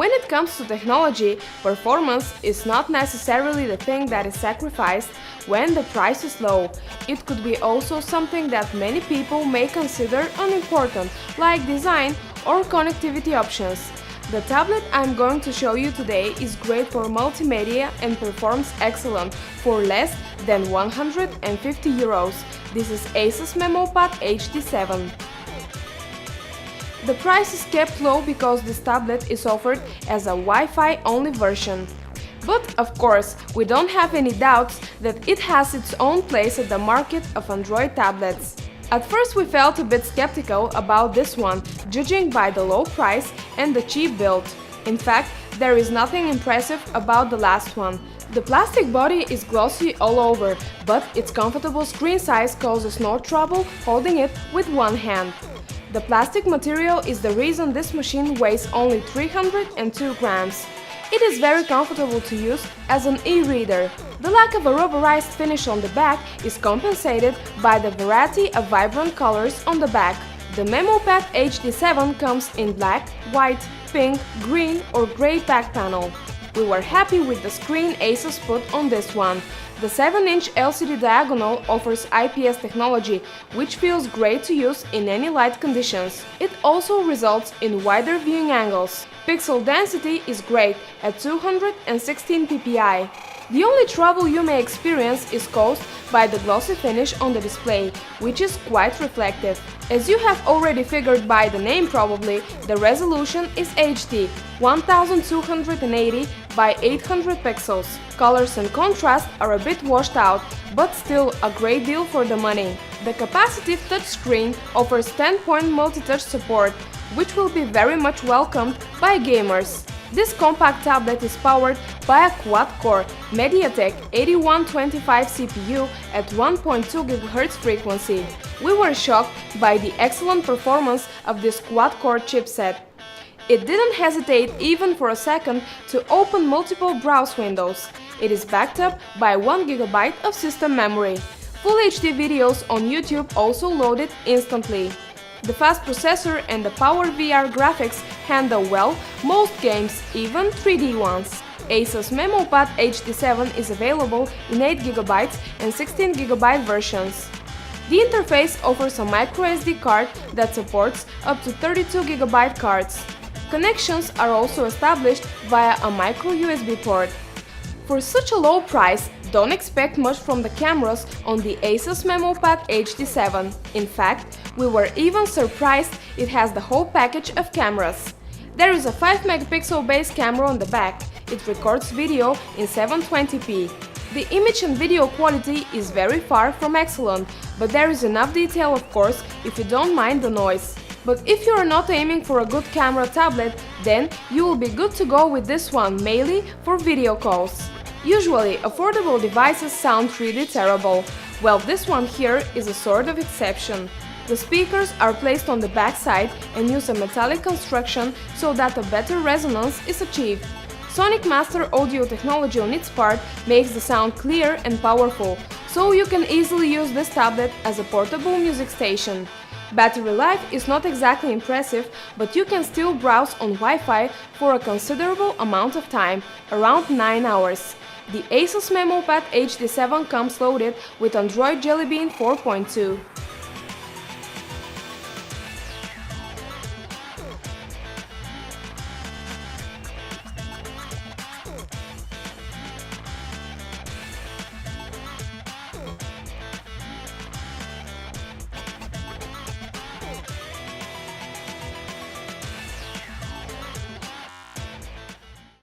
When it comes to technology, performance is not necessarily the thing that is sacrificed when the price is low. It could be also something that many people may consider unimportant, like design or connectivity options. The tablet I'm going to show you today is great for multimedia and performs excellent for less than 150 euros. This is Asus MemoPad HD7. The price is kept low because this tablet is offered as a Wi-Fi only version. But of course, we don't have any doubts that it has its own place at the market of Android tablets. At first we felt a bit skeptical about this one, judging by the low price and the cheap build. In fact, there is nothing impressive about the last one. The plastic body is glossy all over, but its comfortable screen size causes no trouble holding it with one hand. The plastic material is the reason this machine weighs only 302 grams. It is very comfortable to use as an e-reader. The lack of a rubberized finish on the back is compensated by the variety of vibrant colors on the back. The MemoPad HD7 comes in black, white, pink, green or grey back panel. We were happy with the screen Asus put on this one. The 7-inch LCD diagonal offers IPS technology, which feels great to use in any light conditions. It also results in wider viewing angles. Pixel density is great at 216 ppi. The only trouble you may experience is caused by the glossy finish on the display, which is quite reflective. As you have already figured by the name probably, the resolution is HD, 1280 by 800 pixels. Colors and contrast are a bit washed out, but still a great deal for the money. The capacitive touchscreen offers 10-point multi-touch support, which will be very much welcomed by gamers. This compact tablet is powered by a quad-core MediaTek 8125 CPU at 1.2 GHz frequency. We were shocked by the excellent performance of this quad-core chipset. It didn't hesitate even for a second to open multiple browse windows. It is backed up by 1 GB of system memory. Full HD videos on YouTube also loaded instantly. The fast processor and the PowerVR graphics handle well most games, even 3D ones. Asus MemoPad HD7 is available in 8 GB and 16 GB versions. The interface offers a microSD card that supports up to 32 GB cards. Connections are also established via a micro USB port. For such a low price, don't expect much from the cameras on the Asus MemoPad HD7. In fact, we were even surprised it has the whole package of cameras. There is a 5-megapixel base camera on the back. It records video in 720p. The image and video quality is very far from excellent, but there is enough detail of course if you don't mind the noise. But if you are not aiming for a good camera tablet, then you will be good to go with this one, mainly for video calls. Usually, affordable devices sound really terrible. Well, this one here is a sort of exception. The speakers are placed on the back side and use a metallic construction so that a better resonance is achieved. Sonic Master audio technology on its part makes the sound clear and powerful, so you can easily use this tablet as a portable music station. Battery life is not exactly impressive, but you can still browse on Wi-Fi for a considerable amount of time, around 9 hours. The Asus MemoPad HD7 comes loaded with Android Jelly Bean 4.2.